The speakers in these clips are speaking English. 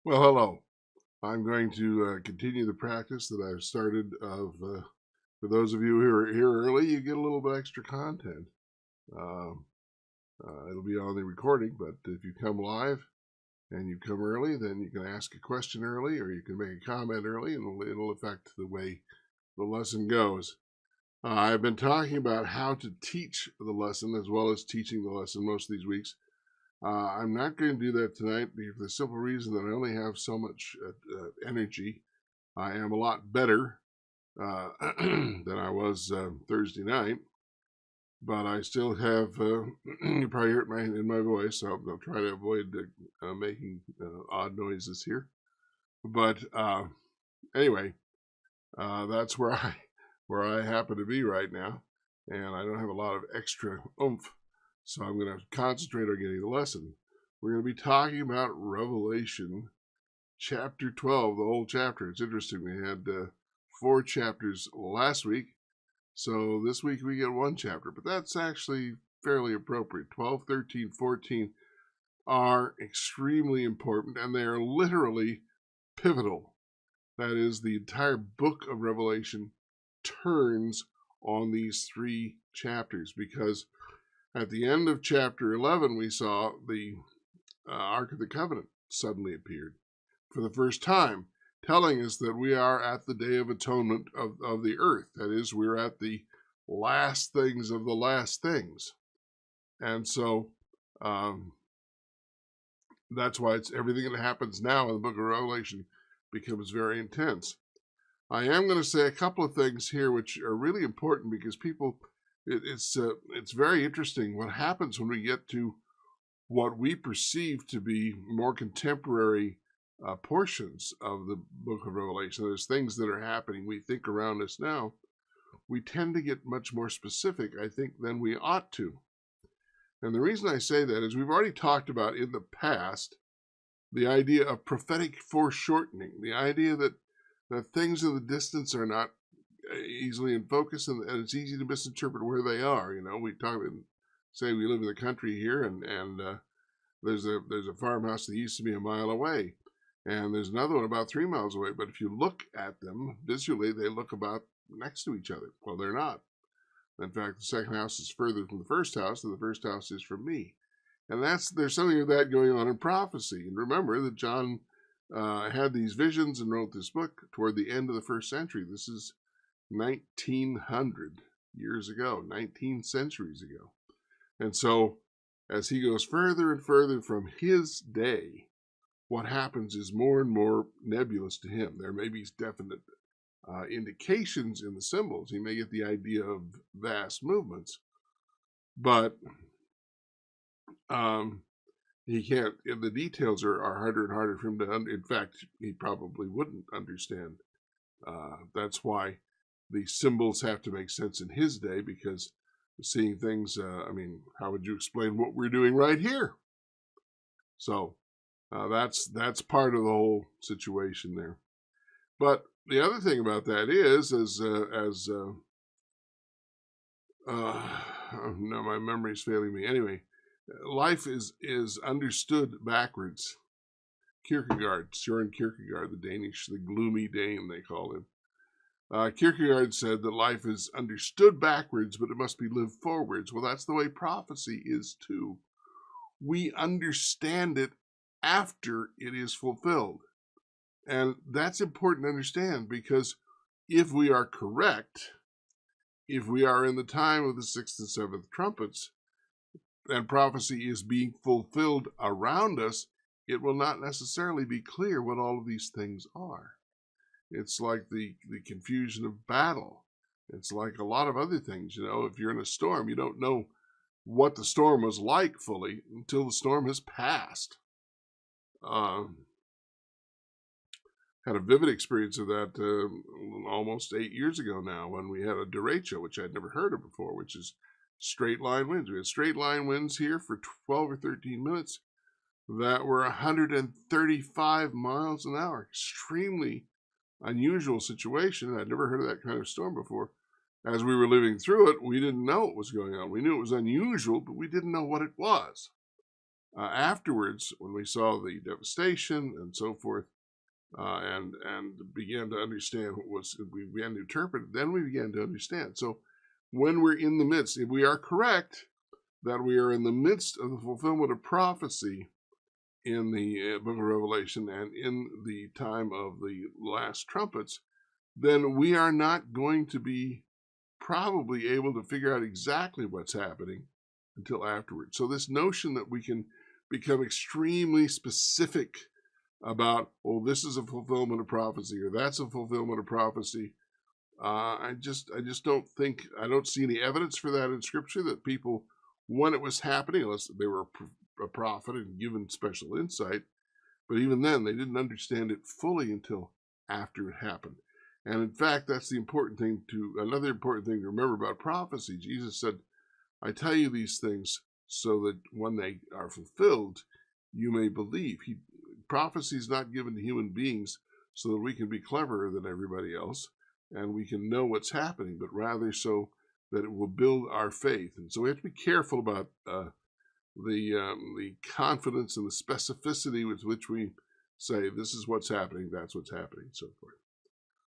Well, hello. I'm going to continue the practice that I've started for those of you who are here early, you get a little bit extra content. Um, it'll be on the recording, but if you come live and you come early, then you can ask a question early or you can make a comment early, and it'll affect the way the lesson goes. I've been talking about how to teach the lesson as well as teaching the lesson most of these weeks. I'm not going to do that tonight for the simple reason that I only have so much energy. I am a lot better than I was Thursday night, but I still have, you probably hear it in my voice, so I'll try to avoid making odd noises here. But anyway, that's where I happen to be right now, and I don't have a lot of extra oomph, so I'm going to concentrate on getting the lesson. We're going to be talking about Revelation chapter 12, the whole chapter. It's interesting. We had 4 chapters last week, so this week we get 1 chapter, but that's actually fairly appropriate. 12, 13, 14 are extremely important, and they are literally pivotal. That is, the entire book of Revelation turns on these 3 chapters, because at the end of chapter 11 we saw the Ark of the Covenant suddenly appeared for the first time, telling us that we are at the Day of Atonement of the earth. That is, we're at the last things of the last things. And so that's why it's everything that happens now in the book of Revelation becomes very intense. I am going to say a couple of things here which are really important, because people, it's very interesting what happens when we get to what we perceive to be more contemporary portions of the book of Revelation. There's things that are happening we think around us now. We tend to get much more specific, I think, than we ought to. And the reason I say that is we've already talked about in the past the idea of prophetic foreshortening, the idea that things in the distance are not easily in focus, and it's easy to misinterpret where they are. You know, we talk about, say we live in the country here, and there's a farmhouse that used to be a mile away, and there's another one about 3 miles away. But if you look at them visually, they look about next to each other. Well, they're not. In fact, the second house is further from the first house than the first house is from me. And there's something of that going on in prophecy. And remember that John had these visions and wrote this book toward the end of the first century. This is 1900 years ago, 19 centuries ago. And so as he goes further and further from his day, what happens is more and more nebulous to him. There may be definite indications in the symbols. He may get the idea of vast movements, but he can't. The details are harder and harder for him to. In fact, he probably wouldn't understand. That's why the symbols have to make sense in his day, because seeing things. I mean, how would you explain what we're doing right here? So that's part of the whole situation there. But the other thing about that is, no, my memory's failing me. Anyway, life is understood backwards. Kierkegaard, Søren Kierkegaard, the Danish, the gloomy Dane, they call him. Kierkegaard said that life is understood backwards, but it must be lived forwards. Well, that's the way prophecy is too. We understand it after it is fulfilled. And that's important to understand, because if we are correct, if we are in the time of the 6th and 7th trumpets, and prophecy is being fulfilled around us, it will not necessarily be clear what all of these things are. It's like the confusion of battle. It's like a lot of other things. You know, if you're in a storm, you don't know what the storm was like fully until the storm has passed. Had a vivid experience of that almost 8 years ago now, when we had a derecho, which I'd never heard of before, which is straight line winds. We had straight line winds here for 12 or 13 minutes that were 135 miles an hour. Extremely unusual situation. I'd never heard of that kind of storm before. As we were living through it, we didn't know what was going on. We knew it was unusual, but we didn't know what it was. Afterwards, when we saw the devastation and so forth, and began to understand we began to interpret it, then we began to understand. So when we're in the midst, if we are correct that we are in the midst of the fulfillment of prophecy in the book of Revelation and in the time of the last trumpets, then we are not going to be probably able to figure out exactly what's happening until afterwards. So this notion that we can become extremely specific about, oh, this is a fulfillment of prophecy or that's a fulfillment of prophecy, I just don't think, I don't see any evidence for that in Scripture, that people, when it was happening, unless they were a prophet and given special insight, but even then they didn't understand it fully until after it happened. And in fact, that's the important thing another important thing to remember about prophecy. Jesus said, I tell you these things so that when they are fulfilled, you may believe. Prophecy is not given to human beings so that we can be cleverer than everybody else and we can know what's happening, but rather so that it will build our faith. And so we have to be careful about the confidence and the specificity with which we say, this is what's happening, that's what's happening, and so forth.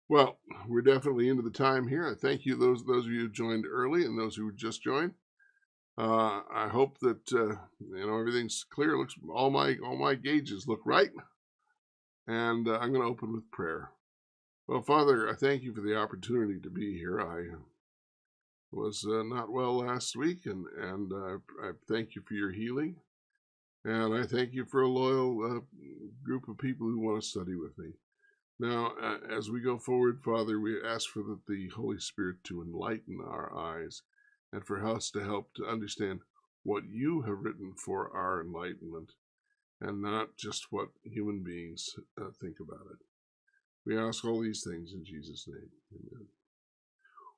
Well, we're definitely into the time here. I thank you, those of you who joined early and those who just joined. I hope that everything's clear. Looks all my gauges look right, and I'm going to open with prayer. Well, Father, I thank you for the opportunity to be here. I was not well last week, and I thank you for your healing, and I thank you for a loyal group of people who want to study with me. Now, as we go forward, Father, we ask for the Holy Spirit to enlighten our eyes and for us to help to understand what you have written for our enlightenment and not just what human beings think about it. We ask all these things in Jesus' name. Amen.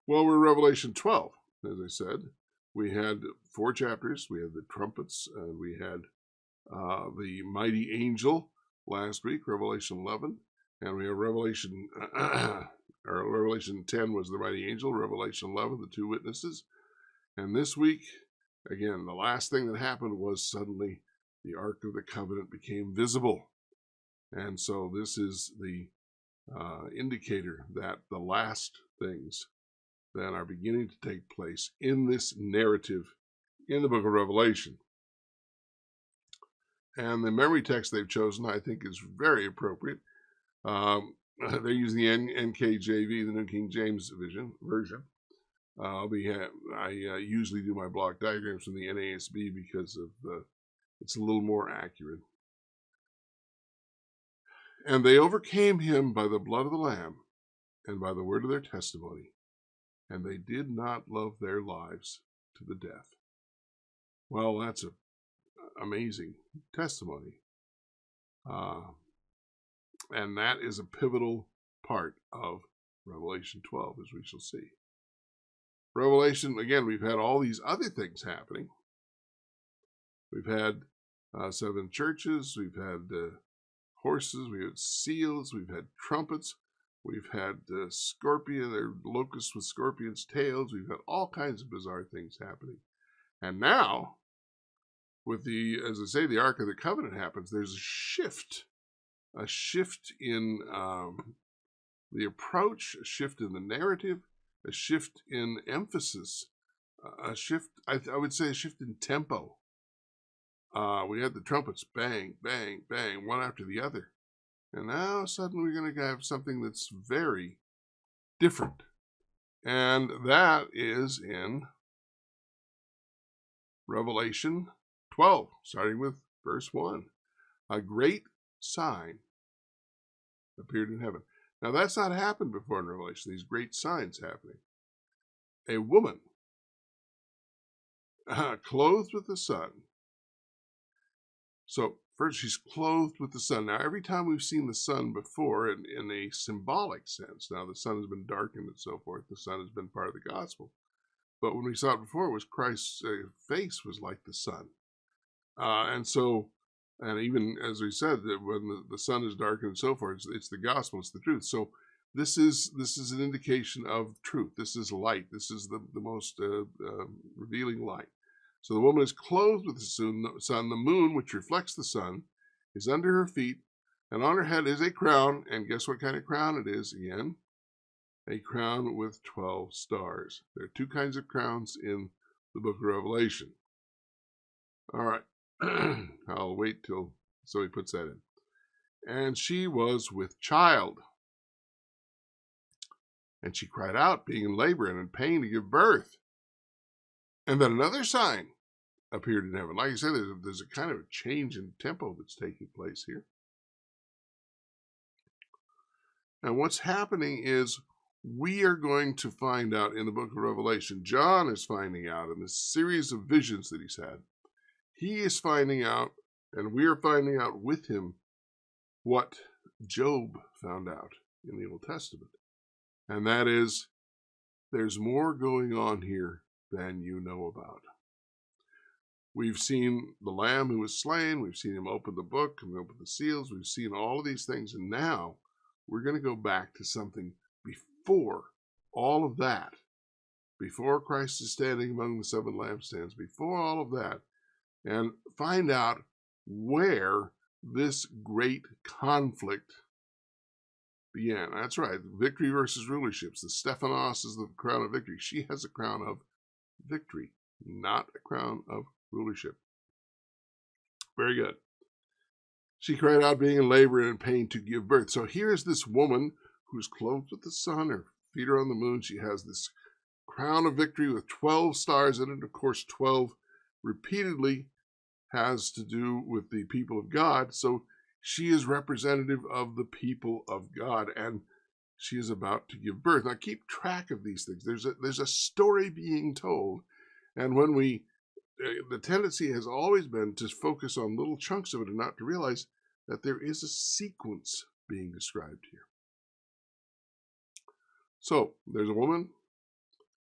Well, we're Revelation 12, as I said. We had 4 chapters. We had the trumpets, and we had the mighty angel last week, Revelation 11. And we have Revelation 10 was the mighty angel, Revelation 11, the 2 witnesses. And this week, again, the last thing that happened was suddenly the Ark of the Covenant became visible. And so this is the indicator that the last things that are beginning to take place in this narrative in the book of Revelation. And the memory text they've chosen, I think, is very appropriate. They're using the NKJV, the New King James version. I usually do my block diagrams from the NASB because of it's a little more accurate. And they overcame him by the blood of the Lamb and by the word of their testimony, and they did not love their lives to the death. Well, that's an amazing testimony. And that is a pivotal part of Revelation 12, as we shall see. Revelation, again, we've had all these other things happening. We've had 7 churches, we've had horses, we've had seals, we've had trumpets, we've had scorpion, or locusts with scorpions' tails, we've had all kinds of bizarre things happening. And now, with as I say, the Ark of the Covenant happens, there's a shift in the approach, a shift in the narrative, a shift in emphasis, a shift, I would say a shift in tempo. We had the trumpets bang, bang, bang, one after the other. And now suddenly we're going to have something that's very different. And that is in Revelation 12, starting with verse 1. A great sign appeared in heaven. Now that's not happened before in Revelation, these great signs happening. A woman clothed with the sun. So first she's clothed with the sun. Now every time we've seen the sun before in a symbolic sense, now the sun has been darkened and so forth, the sun has been part of the gospel. But when we saw it before, it was Christ's face was like the sun. And even as we said, that when the sun is darkened and so forth, it's the gospel, it's the truth. So this is an indication of truth. This is light. This is the most revealing light. So the woman is clothed with the sun. The moon, which reflects the sun, is under her feet, and on her head is a crown. And guess what kind of crown it is again? A crown with 12 stars. There are two kinds of crowns in the book of Revelation. All right. I'll wait till somebody puts that in. And she was with child. And she cried out, being in labor and in pain to give birth. And then another sign appeared in heaven. Like I said, there's a kind of a change in tempo that's taking place here. And what's happening is we are going to find out in the book of Revelation. John is finding out in this series of visions that he's had. He is finding out, and we are finding out with him, what Job found out in the Old Testament. And that is, there's more going on here than you know about. We've seen the Lamb who was slain. We've seen him open the book and open the seals. We've seen all of these things. And now we're going to go back to something before all of that. Before Christ is standing among the seven lampstands. Before all of that. And find out where this great conflict began. That's right. Victory versus rulerships. The Stephanos is the crown of victory. She has a crown of victory, not a crown of rulership. Very good. She cried out, being in labor and in pain to give birth. So here's this woman who's clothed with the sun. Her feet are on the moon. She has this crown of victory with 12 stars in it. Of course, 12 repeatedly has to do with the people of God. So she is representative of the people of God, and she is about to give birth. Now, keep track of these things. There's a story being told, and when the tendency has always been to focus on little chunks of it and not to realize that there is a sequence being described here. So there's a woman,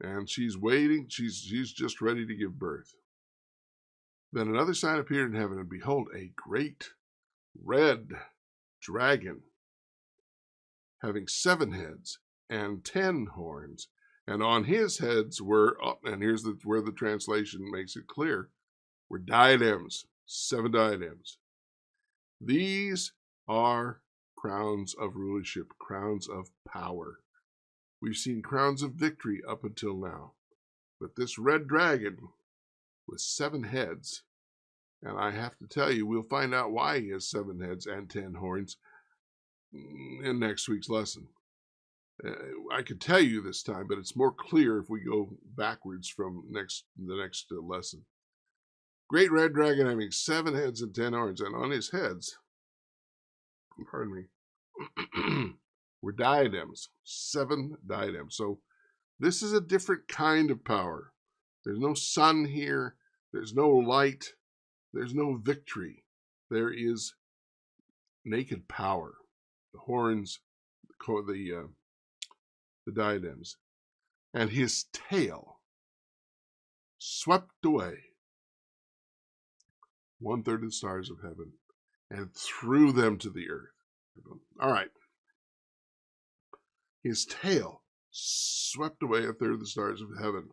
and she's waiting. She's just ready to give birth. Then another sign appeared in heaven, and behold, a great red dragon, having 7 heads and 10 horns, and on his heads were, and here's where the translation makes it clear, were diadems, 7 diadems. These are crowns of rulership, crowns of power. We've seen crowns of victory up until now, but this red dragon with 7 heads, and I have to tell you, we'll find out why he has 7 heads and 10 horns in next week's lesson. I could tell you this time, but it's more clear if we go backwards from the next lesson. Great red dragon having 7 heads and 10 horns, and on his heads, pardon me, were diadems, 7 diadems. So this is a different kind of power. There's no sun here. There's no light. There's no victory. There is naked power. The horns, the diadems. And his tail swept away 1/3 of the stars of heaven and threw them to the earth. All right. His tail swept away 1/3 of the stars of heaven.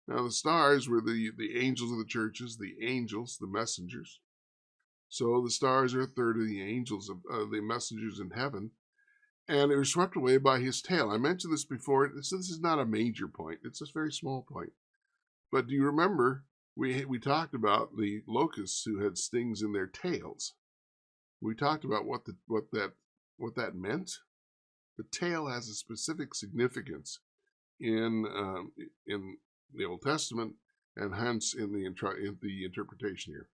Now, the stars were the angels of the churches, the angels, the messengers. So the stars are 1/3 of the angels, of the messengers in heaven. And it was swept away by his tail. I mentioned this before. So this is not a major point. It's a very small point. But do you remember we talked about the locusts who had stings in their tails? We talked about what that meant. The tail has a specific significance in the Old Testament, and hence in the interpretation here.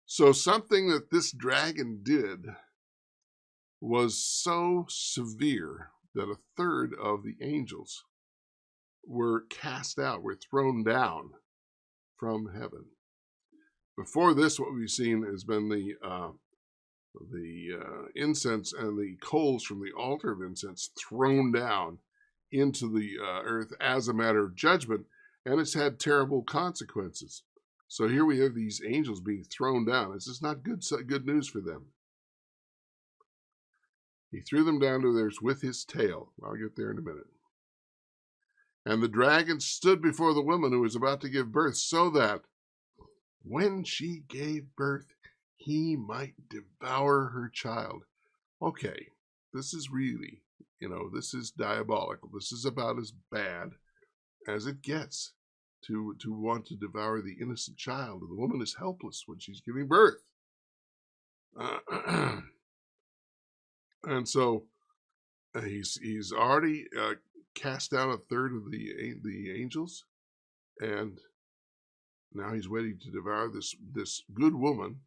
So something that this dragon did was so severe that 1/3 of the angels were cast out, were thrown down from heaven. Before this, what we've seen has been the incense and the coals from the altar of incense thrown down into the earth as a matter of judgment, and it's had terrible consequences. So here we have these angels being thrown down. This is not good news for them. He threw them down to the earth with his tail. I'll get there in a minute. And the dragon stood before the woman who was about to give birth, so that when she gave birth, he might devour her child. Okay, this is really, this is diabolical. This is about as bad as it gets to want to devour the innocent child. And the woman is helpless when she's giving birth. And so he's already cast down a third of the angels, and now he's waiting to devour this good woman,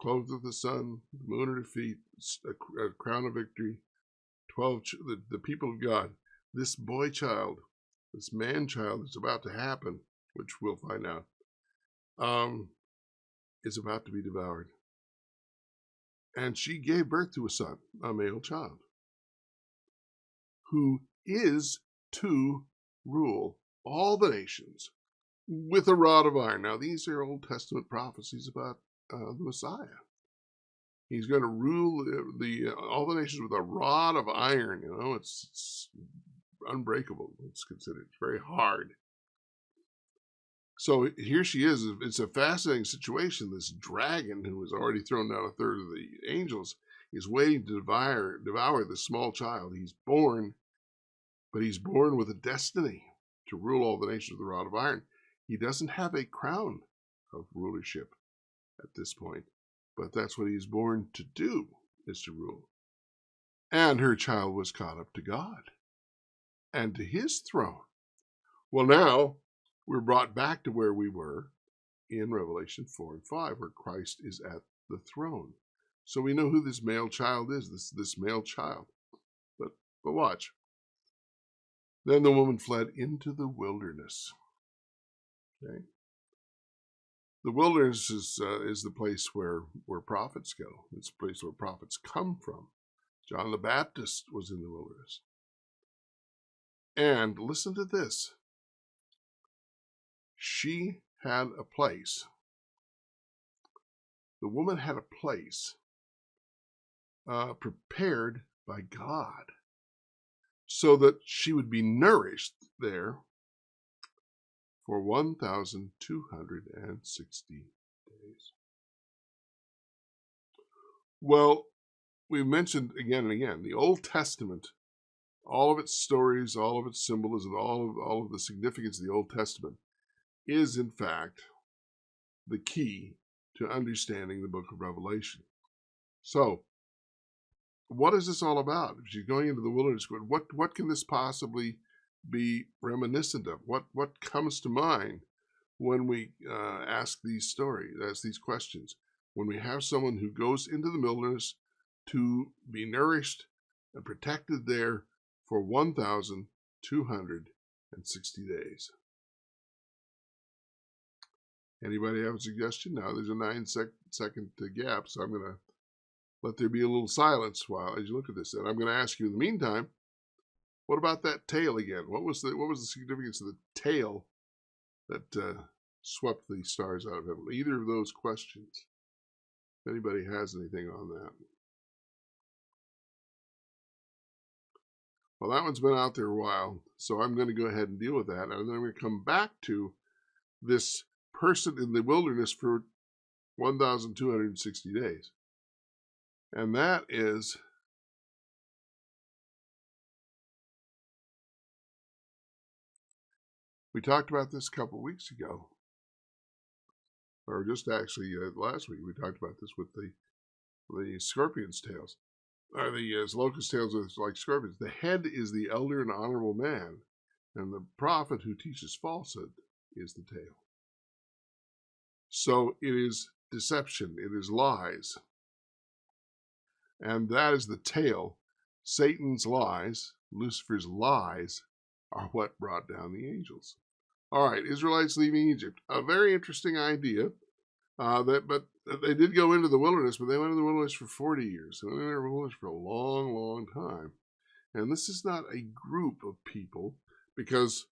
clothed with the sun, the moon at her feet, a crown of victory, 12 the people of God. This boy child, this man child that's about to happen, which we'll find out, is about to be devoured. And she gave birth to a son, a male child, who is to rule all the nations with a rod of iron. Now, these are Old Testament prophecies about the Messiah. He's going to rule all the nations with a rod of iron. It's unbreakable. It's considered very hard. So here she is. It's a fascinating situation. This dragon, who has already thrown down a third of the angels, is waiting to devour this small child. He's born, but he's born with a destiny to rule all the nations with a rod of iron. He doesn't have a crown of rulership at this point, but that's what he's born to do, is to rule. And her child was caught up to God and to his throne. Well, now we're brought back to where we were in Revelation 4 and 5, where Christ is at the throne. So we know who this male child is, this male child. But watch. Then the woman fled into the wilderness. Okay. The wilderness is the place where prophets go. It's the place where prophets come from. John the Baptist was in the wilderness. And listen to this. She had a place. The woman had a place prepared by God so that she would be nourished there for 1,260 days. Well, we mentioned again and again, the Old Testament, all of its stories, all of its symbolism, all of the significance of the Old Testament is, in fact, the key to understanding the book of Revelation. So, what is this all about? If she's going into the wilderness, what can this possibly be reminiscent of? What comes to mind when we ask these questions? When we have someone who goes into the wilderness to be nourished and protected there for 1,260 days. Anybody have a suggestion? Now there's a 9-second gap, so I'm going to let there be a little silence as you look at this. And I'm going to ask you in the meantime, what about that tail again? What was the significance of the tail that swept the stars out of heaven? Either of those questions. If anybody has anything on that. Well, that one's been out there a while, so I'm going to go ahead and deal with that. And then I'm going to come back to this person in the wilderness for 1,260 days. And that is we talked about this a couple of weeks ago, or just actually last week. We talked about this with the scorpion's tails, or the locust tails are like scorpions. The head is the elder and honorable man, and the prophet who teaches falsehood is the tail. So it is deception, it is lies. And that is the tail. Satan's lies, Lucifer's lies, are what brought down the angels. All right, Israelites leaving Egypt. A very interesting idea. But they did go into the wilderness, but they went into the wilderness for 40 years. So they were in the wilderness for a long, long time. And this is not a group of people, because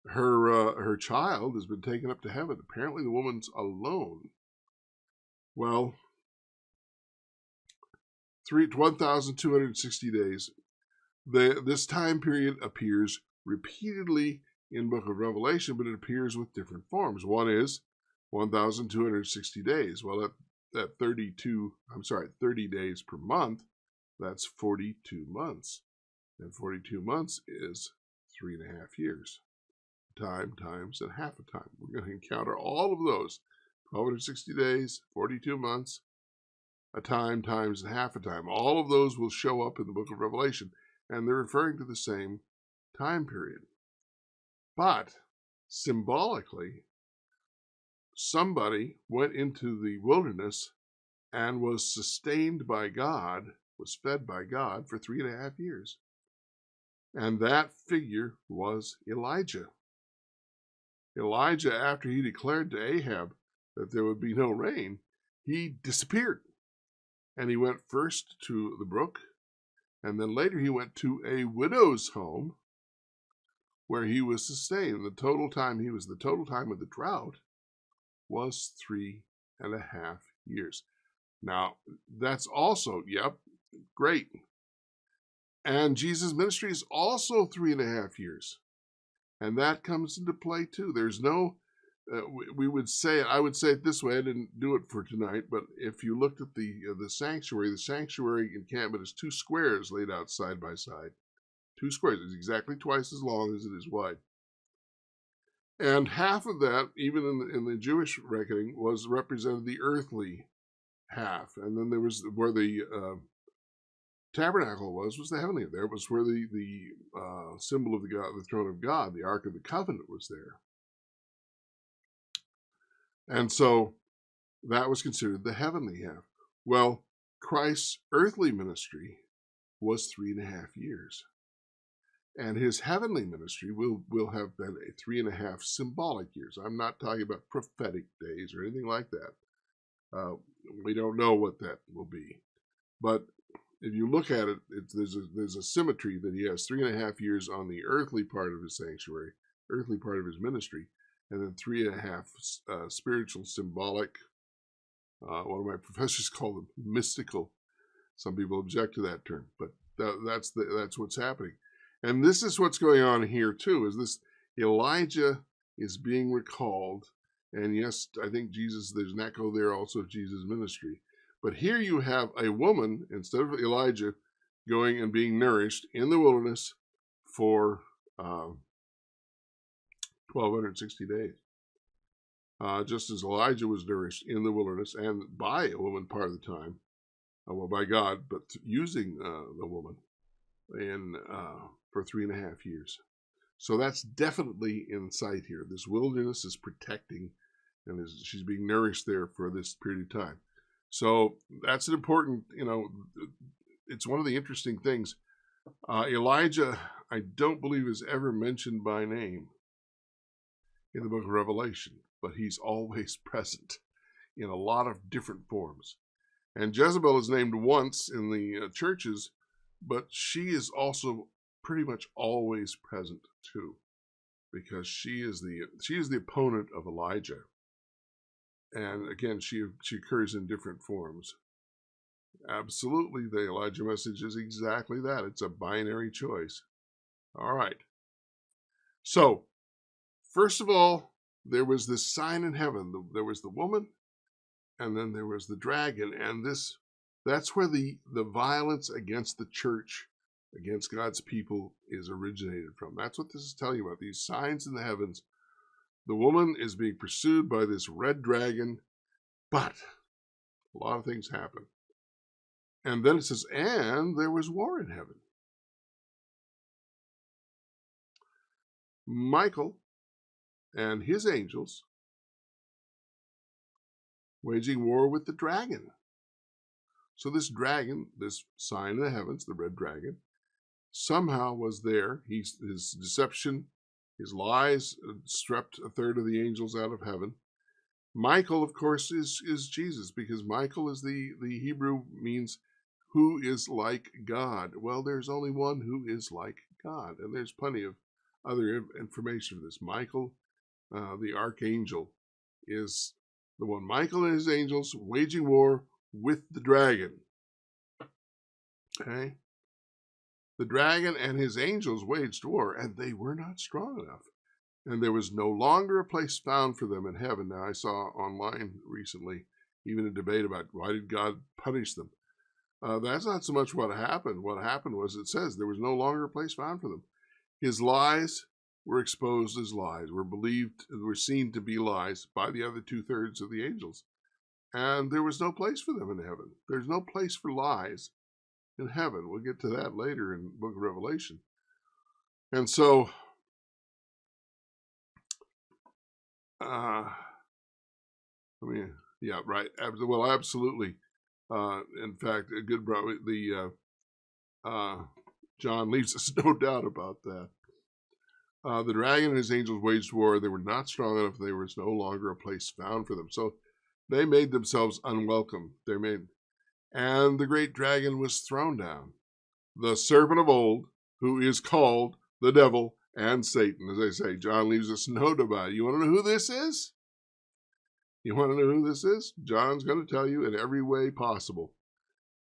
her child has been taken up to heaven. Apparently the woman's alone. Well, 1,260 days. This time period appears repeatedly in the book of Revelation, but it appears with different forms. One is 1,260 days. Well, that 30 days per month, that's 42 months. And 42 months is 3.5 years. Time times and half a time. We're going to encounter all of those. 1,260 days, 42 months, a time times and half a time. All of those will show up in the book of Revelation, and they're referring to the same time period. But symbolically, somebody went into the wilderness and was sustained by God, was fed by God for 3.5 years. And that figure was Elijah. Elijah, after he declared to Ahab that there would be no rain, he disappeared. And he went first to the brook, and then later he went to a widow's home where he was sustained. The total time of the drought was 3.5 years. Now, that's also, great. And Jesus' ministry is also 3.5 years. And that comes into play too. There's no, I would say it this way. I didn't do it for tonight, but if you looked at the sanctuary encampment is 2 squares laid out side by side. 2 squares. It's exactly twice as long as it is wide. And half of that, even in the Jewish reckoning, represented the earthly half. And then there was where the tabernacle was the heavenly. There was where the symbol of the throne of God, the Ark of the Covenant, was there. And so that was considered the heavenly half. Well, Christ's earthly ministry was 3.5 years. And his heavenly ministry will have been 3.5 symbolic years. I'm not talking about prophetic days or anything like that. We don't know what that will be. But if you look at it, there's a symmetry that he has 3.5 years on the earthly part of his sanctuary, earthly part of his ministry, and then 3.5 spiritual, symbolic. One of my professors called them mystical. Some people object to that term, but that's what's happening. And this is what's going on here too, is this Elijah is being recalled. And yes, I think there's an echo there also of Jesus' ministry. But here you have a woman, instead of Elijah, going and being nourished in the wilderness for 1,260 days. Just as Elijah was nourished in the wilderness and by a woman part of the time, by God, but using the woman for 3.5 years. So that's definitely in sight here. This wilderness is protecting, and she's being nourished there for this period of time. So that's an important, it's one of the interesting things. Elijah, I don't believe, is ever mentioned by name in the book of Revelation, but he's always present in a lot of different forms. And Jezebel is named once in the churches, but she is also pretty much always present too, because she is the opponent of Elijah. And again, she occurs in different forms. Absolutely, the Elijah message is exactly that. It's a binary choice. All right. So, first of all, there was this sign in heaven. There was the woman, and then there was the dragon. And that's where the violence against the church, against God's people, is originated from. That's what this is telling you about. These signs in the heavens. The woman is being pursued by this red dragon, but a lot of things happen. And then it says, and there was war in heaven. Michael and his angels waging war with the dragon. So this dragon, this sign in the heavens, the red dragon, somehow was there. His deception, his lies swept a third of the angels out of heaven. Michael, of course, is Jesus, because Michael is the Hebrew means who is like God. Well, there's only one who is like God, and there's plenty of other information for this. Michael, the archangel, is the one. Michael and his angels waging war with the dragon. Okay? The dragon and his angels waged war, and they were not strong enough. And there was no longer a place found for them in heaven. Now, I saw online recently even a debate about why did God punish them. That's not so much what happened. What happened was, it says there was no longer a place found for them. His lies were exposed as lies, were seen to be lies by the other 2/3 of the angels. And there was no place for them in heaven. There's no place for lies in heaven. We'll get to that later in the book of Revelation. And so, yeah, right. Well, absolutely. In fact, a good brother, John leaves us no doubt about that. The dragon and his angels waged war. They were not strong enough. There was no longer a place found for them. So they made themselves unwelcome. And the great dragon was thrown down, the serpent of old, who is called the devil and Satan. As I say, John leaves us no doubt about it. You want to know who this is? You want to know who this is? John's going to tell you in every way possible.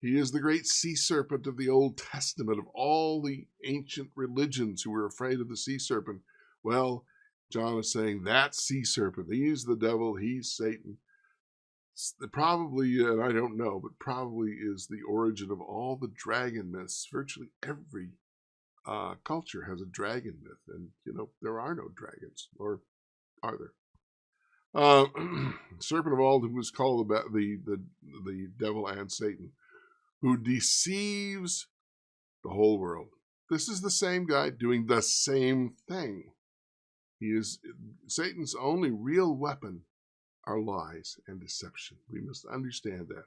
He is the great sea serpent of the Old Testament, of all the ancient religions who were afraid of the sea serpent. Well, John is saying that sea serpent, he's the devil, he's Satan. Probably, and I don't know, but probably is the origin of all the dragon myths. Virtually every culture has a dragon myth, and there are no dragons, or are there? Serpent of old, who was called the devil and Satan, who deceives the whole world. This is the same guy doing the same thing. Satan's only real weapon are lies and deception. We must understand that.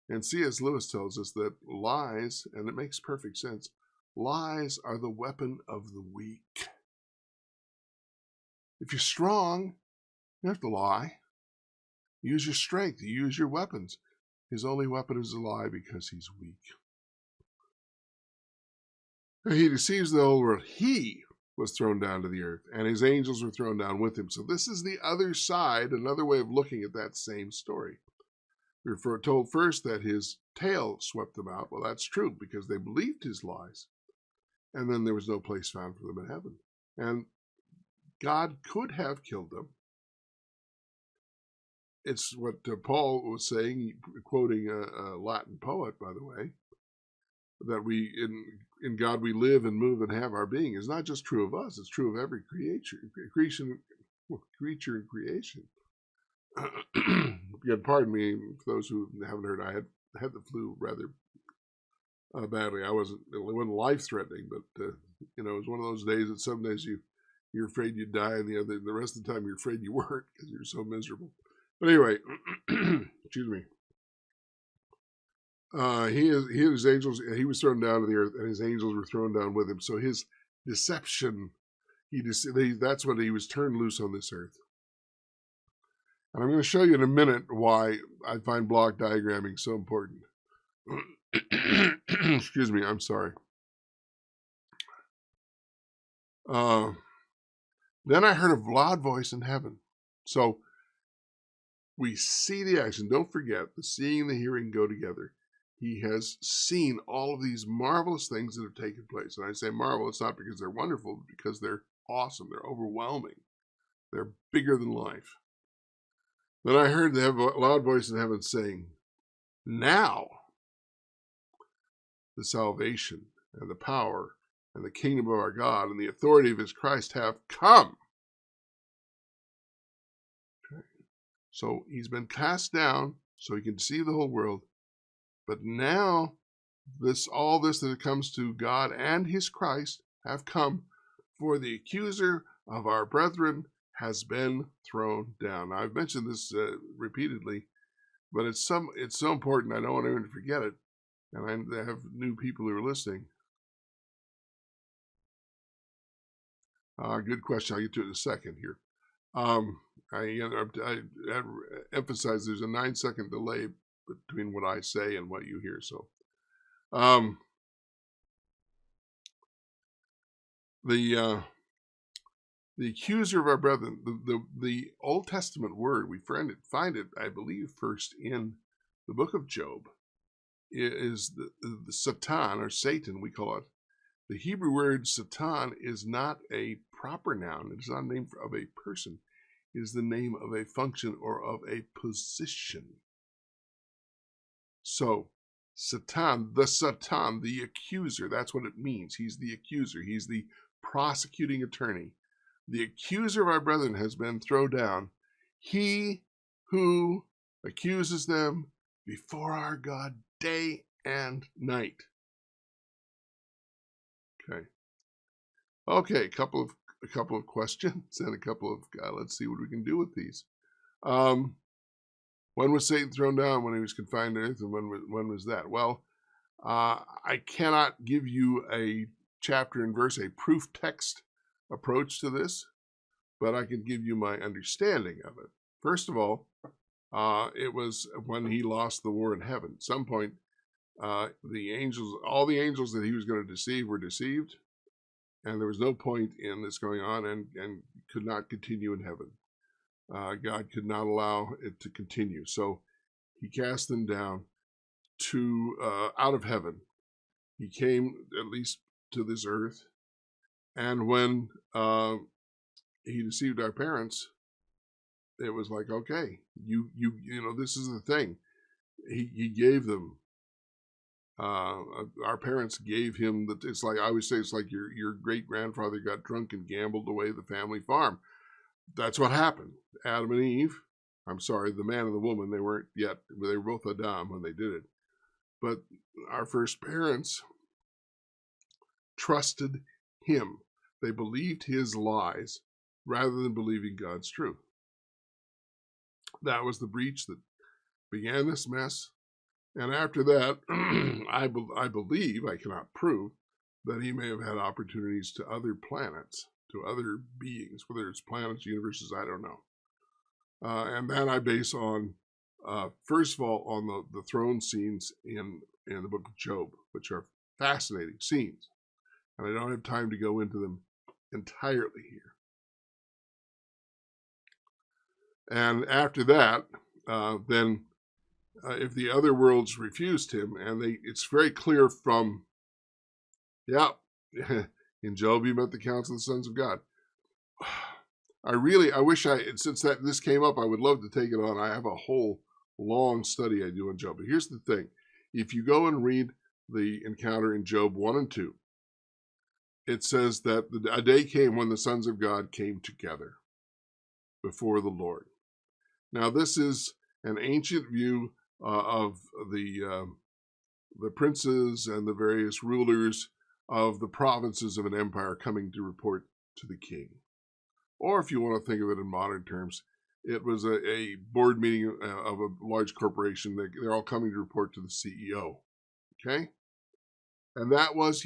And C.S. Lewis tells us that lies, and it makes perfect sense, lies are the weapon of the weak. If you're strong, you don't have to lie. Use your strength. You use your weapons. His only weapon is a lie because he's weak. He deceives the whole world. He was thrown down to the earth, and his angels were thrown down with him. So this is the other side, another way of looking at that same story. We were told first that his tail swept them out. Well, that's true, because they believed his lies. And then there was no place found for them in heaven. And God could have killed them. It's what Paul was saying, quoting a Latin poet, by the way, that in God we live and move and have our being is not just true of us, it's true of every creature in creation. Pardon me, for those who haven't heard, I had the flu rather badly. It wasn't life-threatening, but it was one of those days that some days you're afraid you'd die, and the rest of the time you're afraid you weren't because you're so miserable. But anyway, excuse me. He and his angels, he was thrown down to the earth, and his angels were thrown down with him. So his deception, that's when he was turned loose on this earth. And I'm going to show you in a minute why I find block diagramming so important. Excuse me, I'm sorry. Then I heard a loud voice in heaven. So we see the action. Don't forget, the seeing and the hearing go together. He has seen all of these marvelous things that have taken place. And I say marvelous not because they're wonderful, but because they're awesome. They're overwhelming. They're bigger than life. Then I heard the loud voice in heaven saying, now the salvation and the power and the kingdom of our God and the authority of his Christ have come. Okay. So he's been cast down so he can deceive the whole world. But now all this that comes to God and his Christ have come, for the accuser of our brethren has been thrown down. Now, I've mentioned this repeatedly, but it's so important I don't want anyone to forget it. And I have new people who are listening. Good question. I'll get to it in a second here. I emphasize there's a 9-second delay between what I say and what you hear. So, the accuser of our brethren, the Old Testament word, we find it, I believe, first in the book of Job, is the Satan, or Satan, we call it. The Hebrew word Satan is not a proper noun. It is not a name of a person. It is the name of a function or of a position. So, Satan, the accuser, that's what it means. He's the accuser. He's the prosecuting attorney. The accuser of our brethren has been thrown down. He who accuses them before our God day and night. Okay, a couple of questions and a couple of let's see what we can do with these. When was Satan thrown down? When he was confined to earth, and when was that? Well, I cannot give you a chapter and verse, a proof text approach to this, but I can give you my understanding of it. First of all, it was when he lost the war in heaven. At some point, all the angels that he was going to deceive were deceived, and there was no point in this going on, and could not continue in heaven. God could not allow it to continue, so he cast them down to out of heaven. He came at least to this earth, and when he deceived our parents, it was like, okay, you know, this is the thing. He gave them. Our parents gave him it's like I always say, it's like your great grandfather got drunk and gambled away the family farm. That's what happened. Adam and Eve, I'm sorry, the man and the woman, they weren't yet, they were both Adam when they did it. But our first parents trusted him. They believed his lies rather than believing God's truth. That was the breach that began this mess. And after that, I believe, I cannot prove, that he may have had opportunities to other planets, to other beings, whether it's planets, universes, I don't know. And that I base on, first of all, on the throne scenes in the book of Job, which are fascinating scenes. And I don't have time to go into them entirely here. And after that, then if the other worlds refused him, and it's very clear from, in Job he met the council of the sons of God. I wish since this came up, I would love to take it on. I have a whole long study I do on Job. But here's the thing. If you go and read the encounter in Job 1 and 2, it says that a day came when the sons of God came together before the Lord. Now, this is an ancient view of the princes and the various rulers of the provinces of an empire coming to report to the king. Or if you want to think of it in modern terms, it was a board meeting of a large corporation. They're all coming to report to the CEO. Okay? And that was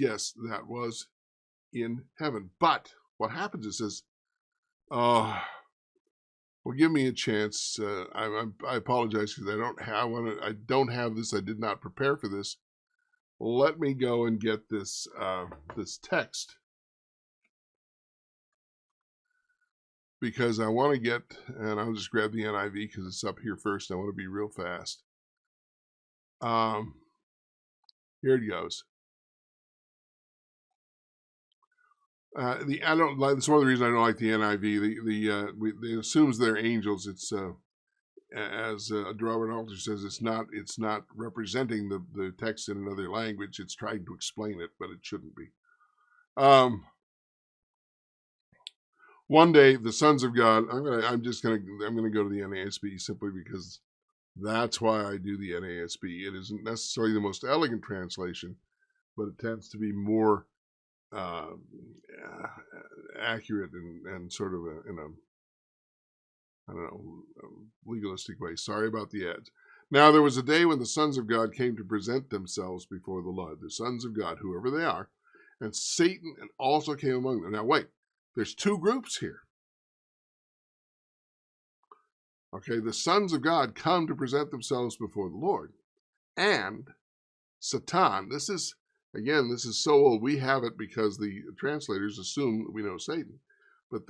in heaven. But what happens is this, well, give me a chance. I apologize because I don't have this. I did not prepare for this. Let me go and get this this text, because I want to get, and I'll just grab the NIV because it's up here first. I want to be real fast. Here it goes. I don't like. That's one of the reasons I don't like the NIV. It assumes they're angels. It's as Robert Alter says, it's not representing the text in another language. It's trying to explain it, but it shouldn't be. One day, the sons of God. I'm gonna go to the NASB simply because that's why I do the NASB. It isn't necessarily the most elegant translation, but it tends to be more accurate and sort of in a, I don't know, legalistic way. Sorry about the ads. Now there was a day when the sons of God came to present themselves before the Lord. The sons of God, whoever they are, and Satan also came among them. Now wait, there's two groups here. Okay, the sons of God come to present themselves before the Lord. And Satan, this is so old. We have it because the translators assume we know Satan. But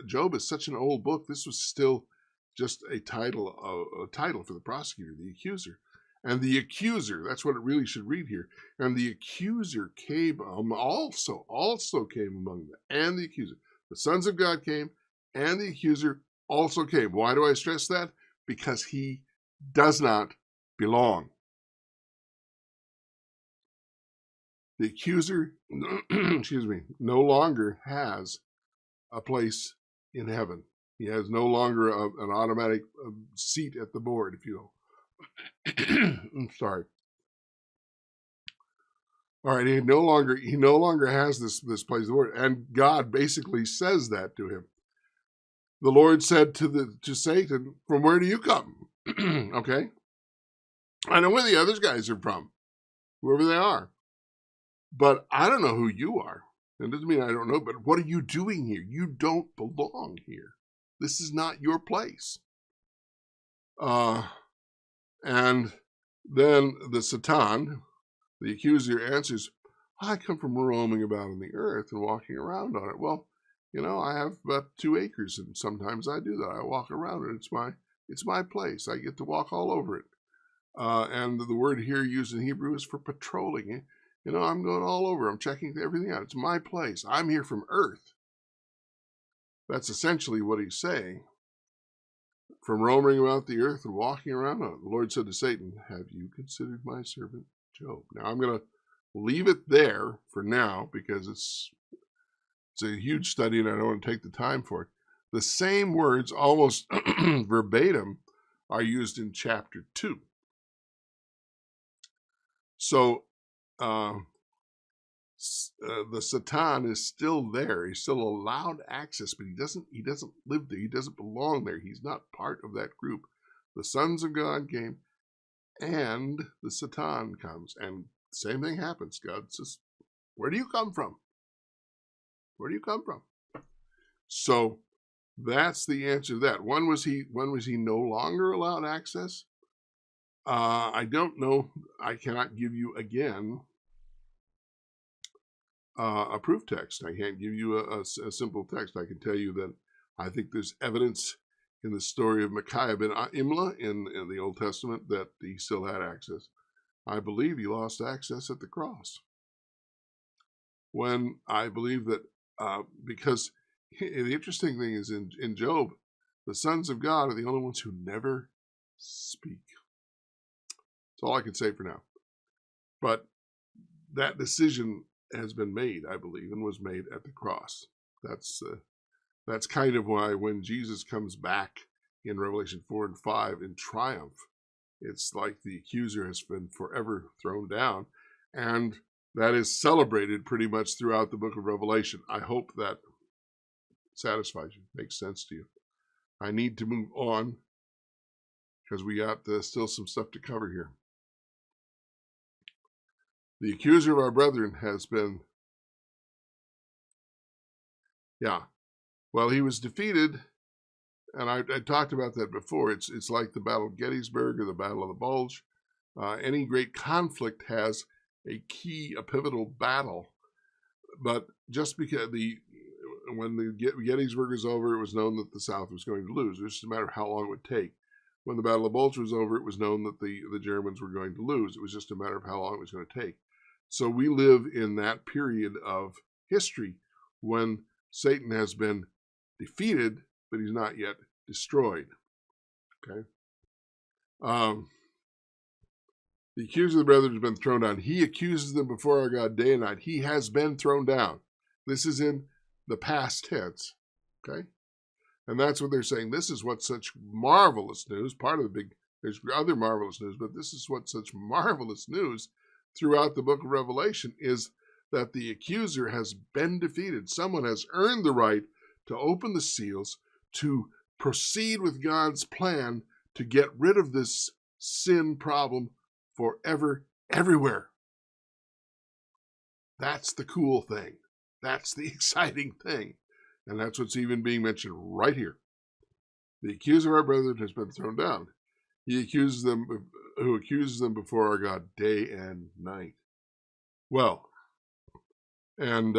Job is such an old book. This was still just a title for the prosecutor, the accuser. And the accuser, that's what it really should read here. And the accuser came also came among them. And the accuser. The sons of God came, and the accuser also came. Why do I stress that? Because he does not belong. The accuser, excuse me, no longer has a place in heaven. He has no longer an automatic seat at the board, if you will. I'm sorry. All right, he no longer has this place of the Lord, and God basically says that to him. The Lord said to Satan, "From where do you come?" Okay, I know where the other guys are from, whoever they are, but I don't know who you are. That doesn't mean I don't know, but what are you doing here? You don't belong here. This is not your place. And then the Satan, the accuser, answers, I come from roaming about on the earth and walking around on it. Well, I have about 2 acres, and sometimes I do that. I walk around it. It's my place. I get to walk all over it. And the word here used in Hebrew is for patrolling. I'm going all over. I'm checking everything out. It's my place. I'm here from earth. That's essentially what he's saying. From roaming about the earth and walking around on it. The Lord said to Satan, have you considered my servant Job? Now I'm going to leave it there for now because it's a huge study and I don't want to take the time for it. The same words, almost verbatim, are used in chapter 2. So the Satan is still there. He's still allowed access, but he doesn't live there. He doesn't belong there. He's not part of that group. The sons of God came, and the Satan comes, and same thing happens. God says, "Where do you come from? Where do you come from?" So that's the answer to that. When was he no longer allowed access? I don't know. I cannot give you again a proof text. I can't give you a simple text. I can tell you that I think there's evidence in the story of Micaiah ben Imlah in the Old Testament that he still had access. I believe he lost access at the cross. When I believe that, because the interesting thing is in Job, the sons of God are the only ones who never speak. That's all I can say for now. But that decision has been made, I believe, and was made at the cross. That's kind of why when Jesus comes back in Revelation 4 and 5 in triumph, it's like the accuser has been forever thrown down, and that is celebrated pretty much throughout the book of Revelation. I hope that satisfies you, makes sense to you. I need to move on because we got still some stuff to cover here. The accuser of our brethren has been, he was defeated, and I talked about that before. It's like the Battle of Gettysburg or the Battle of the Bulge. Any great conflict has a pivotal battle, but just because when the Gettysburg was over, it was known that the South was going to lose. It was just a matter of how long it would take. When the Battle of the Bulge was over, it was known that the Germans were going to lose. It was just a matter of how long it was going to take. So we live in that period of history when Satan has been defeated, but he's not yet destroyed. Okay. The accuser of the brethren has been thrown down. He accuses them before our God day and night. He has been thrown down. This is in the past tense. Okay. And that's what they're saying. This is what such marvelous news, there's other marvelous news, but this is what such marvelous news throughout the book of Revelation is that the accuser has been defeated. Someone has earned the right to open the seals, to proceed with God's plan to get rid of this sin problem forever, everywhere. That's the cool thing. That's the exciting thing. And that's what's even being mentioned right here. The accuser of our brethren has been thrown down. He accuses them, who accuses them before our God day and night. Well, and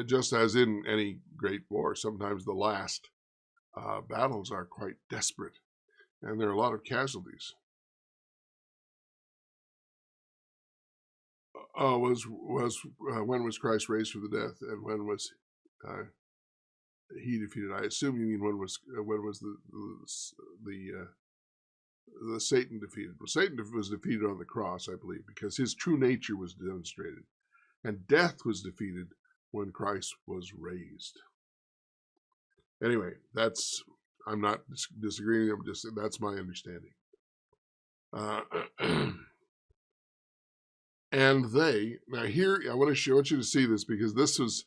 just as in any great war, sometimes the last battles are quite desperate, and there are a lot of casualties. when was Christ raised from the death, and when was he defeated? I assume you mean when was the Satan defeated? Well, Satan was defeated on the cross, I believe, because his true nature was demonstrated, and death was defeated when Christ was raised. Anyway, I'm not disagreeing. That's my understanding. And now here, I want you to see this, because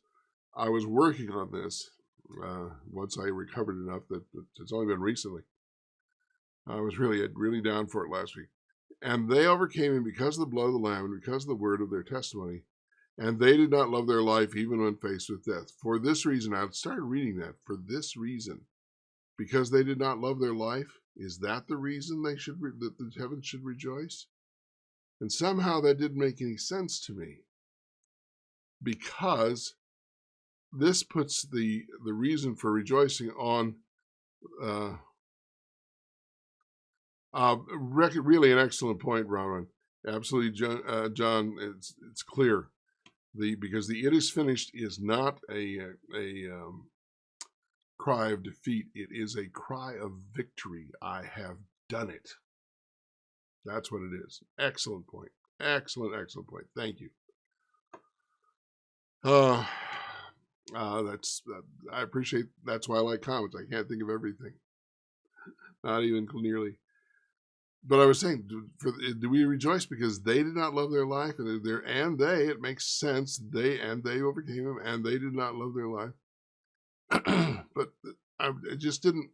I was working on this once I recovered enough that it's only been recently. I was really down for it last week. And they overcame him because of the blood of the Lamb and because of the word of their testimony. And they did not love their life even when faced with death. For this reason, I started reading that. For this reason, because they did not love their life, is that the reason that the heavens should rejoice? And somehow that didn't make any sense to me, because this puts the reason for rejoicing on really an excellent point, Robin. Absolutely, John. It's clear. Because the "it is finished" is not a cry of defeat. It is a cry of victory. I have done it. That's what it is. Excellent point. Excellent point. Thank you. I appreciate. That's why I like comments. I can't think of everything. Not even nearly. But I was saying, do we rejoice because they did not love their life, and it makes sense. They overcame him, and they did not love their life. But it just didn't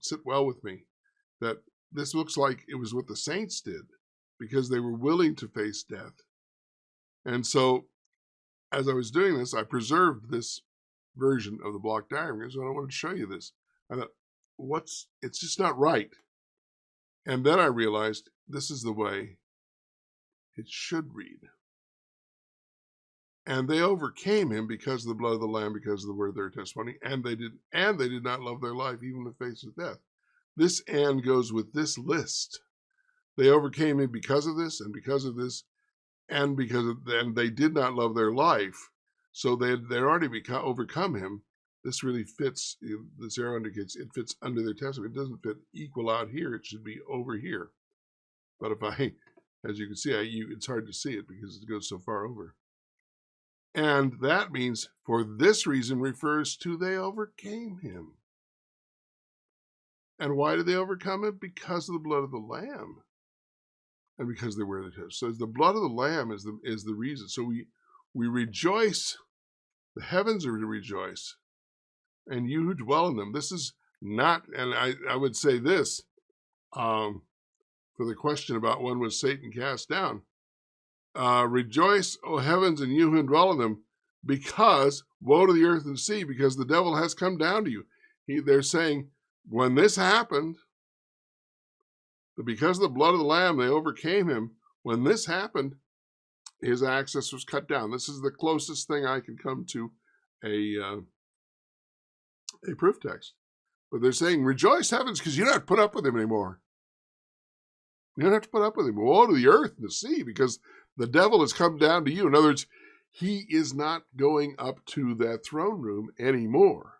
sit well with me that this looks like it was what the saints did, because they were willing to face death. And so, as I was doing this, I preserved this version of the block diagram because I wanted to show you this. I thought, it's just not right. And then I realized this is the way it should read. And they overcame him because of the blood of the Lamb, because of the word of their testimony, and they did not love their life even in the face of death. This "and" goes with this list. They overcame him because of this, and because of this, and and they did not love their life. So they'd already overcome him. This really fits. This arrow indicates it fits under their testimony. It doesn't fit equal out here. It should be over here. But as you can see, it's hard to see it because it goes so far over. And that means, for this reason, refers to they overcame him. And why did they overcome him? Because of the blood of the Lamb, and because they were the test. So the blood of the Lamb is the reason. So we rejoice. The heavens are to rejoice, and you who dwell in them. This is not, and I would say this, for the question about when was Satan cast down. Rejoice, O heavens, and you who dwell in them, because woe to the earth and sea, because the devil has come down to you. They're saying, when this happened, because of the blood of the Lamb, they overcame him. When this happened, his access was cut down. This is the closest thing I can come to a proof text. But they're saying, rejoice, heavens, because you don't have to put up with him anymore. You don't have to put up with him. Woe to the earth and the sea, because the devil has come down to you. In other words, he is not going up to that throne room anymore.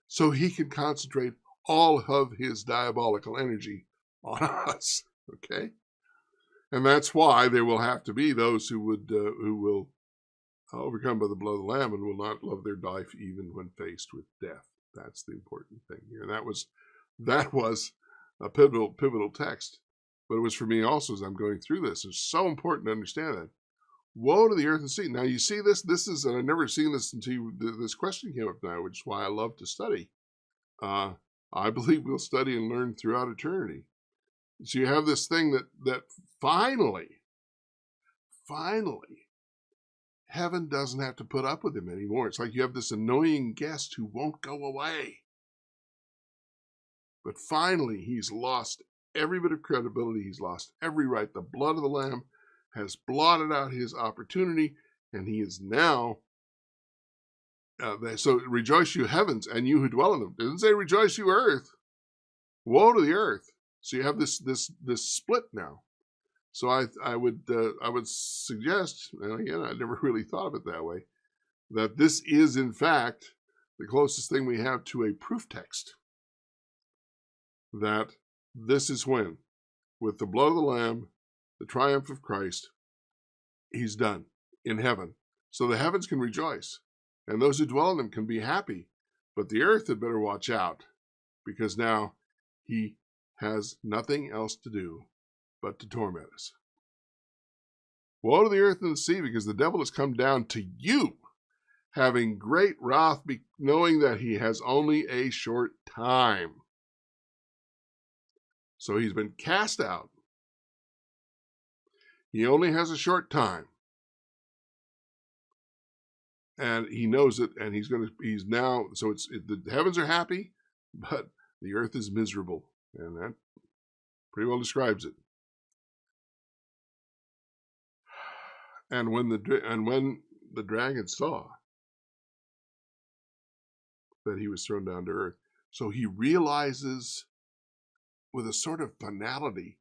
So he can concentrate all of his diabolical energy on us. Okay? And that's why there will have to be those who will overcome by the blood of the Lamb and will not love their life even when faced with death. That's the important thing here. And that was a pivotal text. But it was for me also as I'm going through this. It's so important to understand that. Woe to the earth and sea. Now you see this. This is, and I've never seen this until this question came up now, which is why I love to study. I believe we'll study and learn throughout eternity. So you have this thing that finally, heaven doesn't have to put up with him anymore. It's like you have this annoying guest who won't go away. But finally, he's lost every bit of credibility. He's lost every right. The blood of the Lamb has blotted out his opportunity, and he is now. So rejoice, you heavens, and you who dwell in them. It doesn't say rejoice, you earth. Woe to the earth. So you have this split now. So I would suggest, and again, I never really thought of it that way, that this is in fact the closest thing we have to a proof text. That this is when, with the blood of the Lamb, the triumph of Christ, he's done in heaven. So the heavens can rejoice, and those who dwell in them can be happy. But the earth had better watch out, because now he has nothing else to do but to torment us. Woe to the earth and the sea, because the devil has come down to you, having great wrath, knowing that he has only a short time. So he's been cast out. He only has a short time. And he knows it, and he's now, so the heavens are happy, but the earth is miserable. And that pretty well describes it. And when the dragon saw that he was thrown down to earth, so he realizes with a sort of finality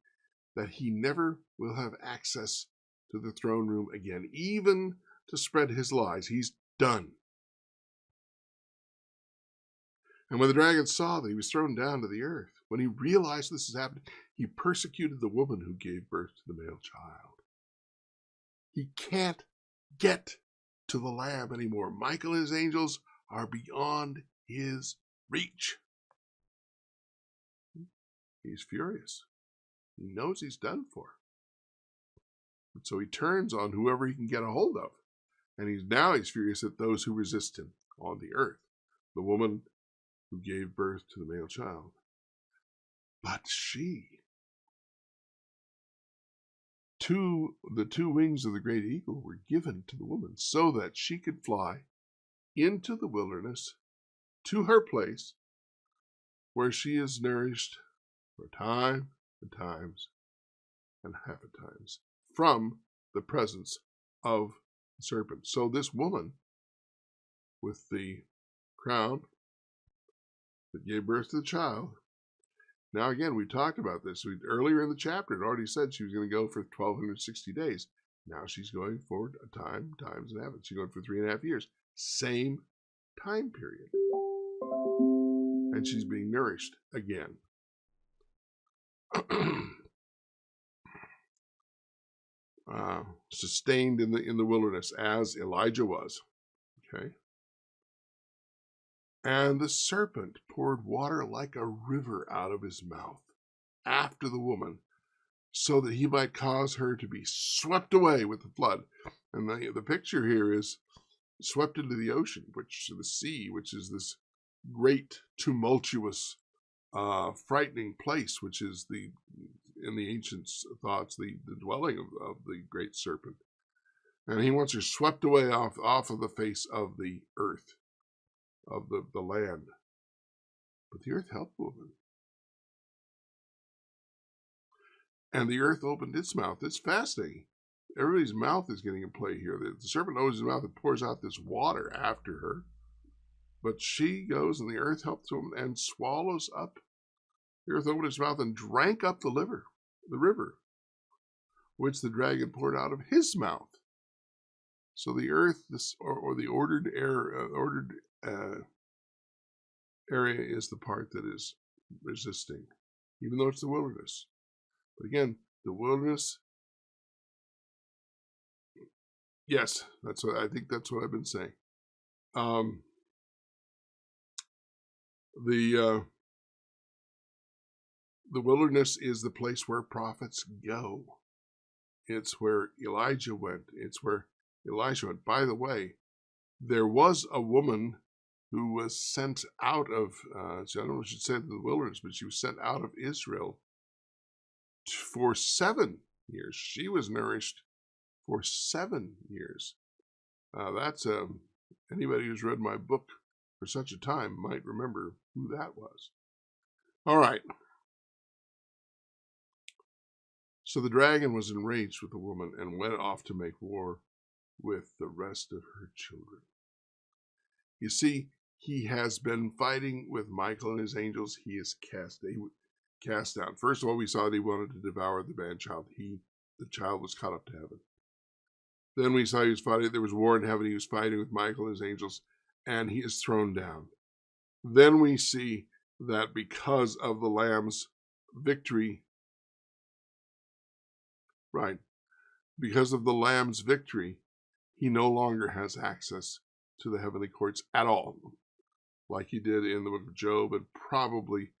that he never will have access to the throne room again, even to spread his lies. He's done. And when the dragon saw that he was thrown down to the earth, when he realized this has happened, he persecuted the woman who gave birth to the male child. He can't get to the Lamb anymore. Michael and his angels are beyond his reach. He's furious. He knows he's done for. And so he turns on whoever he can get a hold of. And he's furious at those who resist him on the earth. The woman who gave birth to the male child. But the two wings of the great eagle were given to the woman so that she could fly into the wilderness to her place where she is nourished for time and times and half a times from the presence of the serpent. So this woman with the crown that gave birth to the child. Now again, we talked about this. Earlier in the chapter, it already said she was going to go for 1,260 days. Now she's going for times and a half. She's going for 3.5 years. Same time period. And she's being nourished again. Sustained in the wilderness as Elijah was. Okay. And the serpent poured water like a river out of his mouth after the woman, so that he might cause her to be swept away with the flood. And the picture here is swept into the ocean, the sea, which is this great, tumultuous, frightening place, which is in the ancient thoughts, the dwelling of the great serpent. And he wants her swept away off of the face of the earth, of the land. But the earth helped the woman. And the earth opened its mouth. It's fascinating. Everybody's mouth is getting in play here. The serpent opens his mouth and pours out this water after her. But she goes, and the earth helps him and swallows up. The earth opened its mouth and drank up the river, which the dragon poured out of his mouth. So the earth, or the ordered area, is the part that is resisting, even though it's the wilderness. But again, the wilderness. Yes, I think that's what I've been saying. The wilderness is the place where prophets go. It's where Elijah went. It's where Elisha went. By the way, there was a woman who was sent out of, I don't know if she said in the wilderness, but she was sent out of Israel for 7 years. She was nourished for 7 years. That's anybody who's read my book for such a time might remember who that was. All right. So the dragon was enraged with the woman and went off to make war with the rest of her children. You see, he has been fighting with Michael and his angels. He is cast down. First of all, we saw that he wanted to devour the man-child. He the child was caught up to heaven. Then we saw he was fighting. There was war in heaven. He was fighting with Michael and his angels, and he is thrown down. Then we see that because of the Lamb's victory, right, because of the Lamb's victory, he no longer has access to the heavenly courts at all, like he did in the book of Job, and probably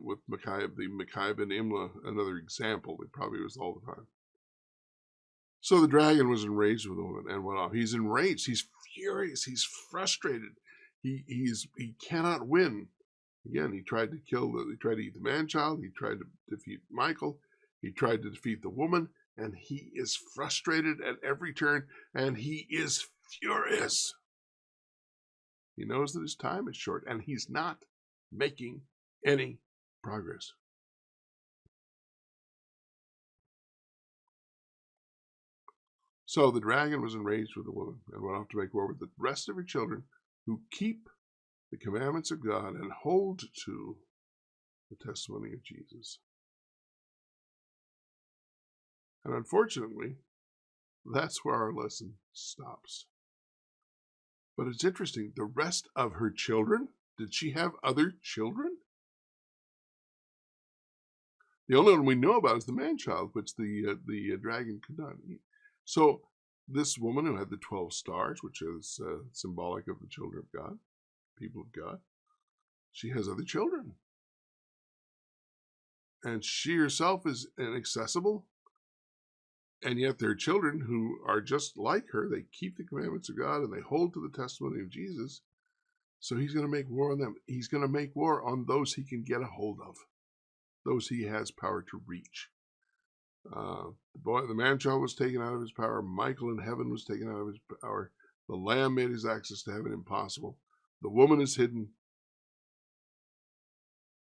with Micaiah ben Imlah, another example. It probably was all the time. So the dragon was enraged with the woman and went off. He's enraged. He's furious. He's frustrated. He cannot win. Again, he tried to eat the man-child. He tried to defeat Michael. He tried to defeat the woman, and he is frustrated at every turn, and he is furious. He knows that his time is short, and he's not making any progress. So the dragon was enraged with the woman and went off to make war with the rest of her children who keep the commandments of God and hold to the testimony of Jesus. And unfortunately, that's where our lesson stops. But it's interesting, the rest of her children, did she have other children? The only one we know about is the man-child, which the dragon could not eat. So this woman who had the 12 stars, which is symbolic of the children of God, people of God, she has other children. And she herself is inaccessible. And yet there are children who are just like her. They keep the commandments of God and they hold to the testimony of Jesus. So he's going to make war on them. He's going to make war on those he can get a hold of, those he has power to reach. The man-child was taken out of his power. Michael in heaven was taken out of his power. The Lamb made his access to heaven impossible. The woman is hidden.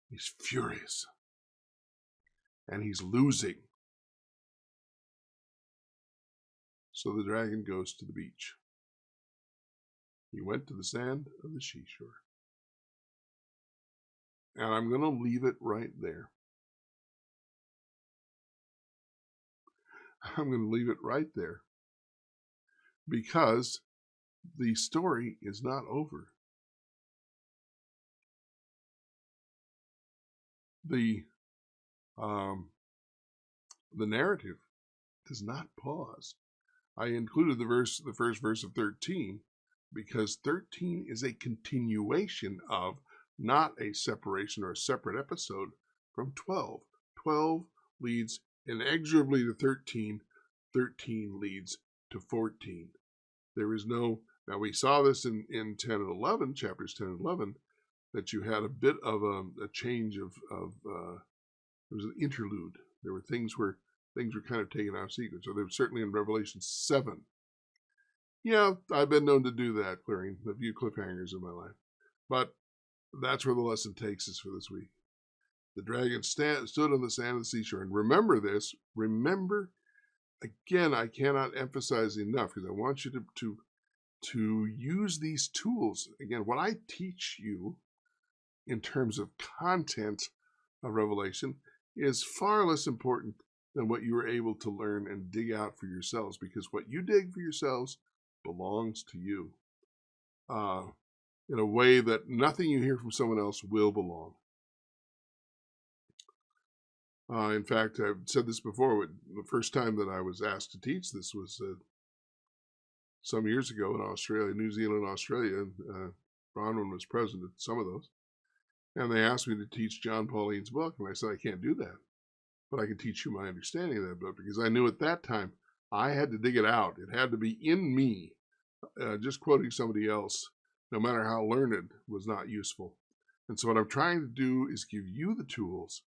He's furious. And he's losing. So the dragon goes to the beach. He went to the sand of the seashore. And I'm going to leave it right there. I'm going to leave it right there. Because the story is not over. The narrative does not pause. I included the first verse of 13 because 13 is a continuation of, not a separation or a separate episode from 12. 12 leads inexorably to 13. 13 leads to 14. There is no, now we saw this in 10 and 11, chapters 10 and 11, that you had a bit of a change of it was an interlude. There were things where things were kind of taken out of sequence. So there was certainly in Revelation 7. Yeah, I've been known to do that, clearing a few cliffhangers in my life. But that's where the lesson takes us for this week. The dragon stood on the sand of the seashore. And remember this. Remember, again, I cannot emphasize enough because I want you to use these tools. Again, what I teach you in terms of content of Revelation is far less important than what you are able to learn and dig out for yourselves, because what you dig for yourselves belongs to you in a way that nothing you hear from someone else will belong. In fact, I've said this before. The first time that I was asked to teach this was some years ago in Australia, New Zealand, Australia. Bronwyn was present at some of those. And they asked me to teach John Pauline's book. And I said, I can't do that. But I can teach you my understanding of that book, because I knew at that time I had to dig it out. It had to be in me. Just quoting somebody else, no matter how learned, was not useful. And so what I'm trying to do is give you the tools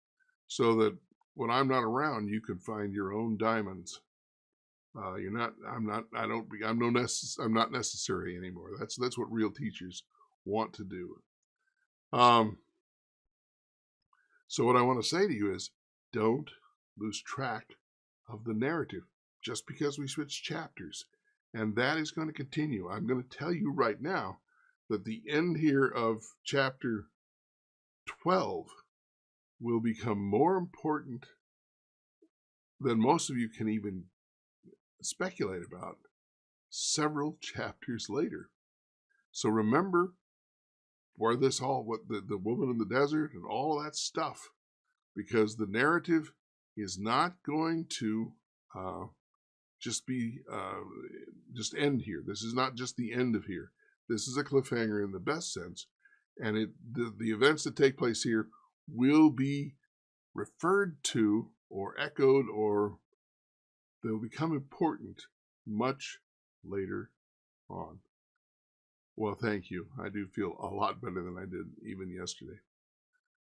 so that when I'm not around, you can find your own diamonds. I'm not necessary anymore. That's what real teachers want to do. So what I want to say to you is, don't lose track of the narrative just because we switch chapters. And that is going to continue. I'm going to tell you right now that the end here of chapter 12 will become more important than most of you can even speculate about several chapters later. So remember where this all, what the woman in the desert and all of that stuff, because the narrative is not going to just end here. This is not just the end of here. This is a cliffhanger in the best sense, and the events that take place here will be referred to or echoed, or they'll become important much later on. Well, thank you. I do feel a lot better than I did even yesterday.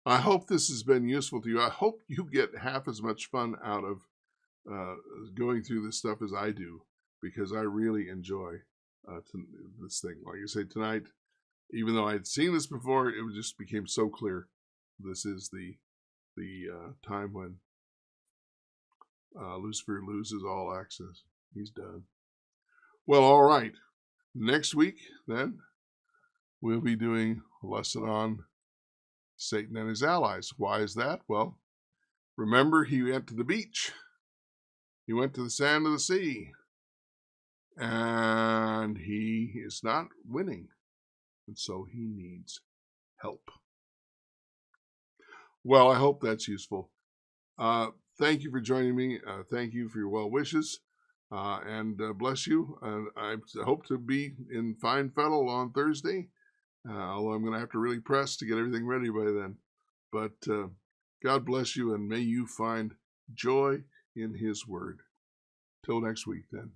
I hope this has been useful to you. I hope you get half as much fun out of going through this stuff as I do, because I really enjoy this thing. Like I say, tonight, even though I had seen this before, it just became so clear. This is the time when Lucifer loses all access. He's done. Well, all right. Next week, then, we'll be doing a lesson on Satan and his allies. Why is that? Well, remember, he went to the beach. He went to the sand of the sea. And he is not winning. And so he needs help. Well, I hope that's useful. Thank you for joining me. Thank you for your well wishes. And bless you. I hope to be in fine fettle on Thursday, although I'm going to have to really press to get everything ready by then. But God bless you, and may you find joy in his word. Till next week, then.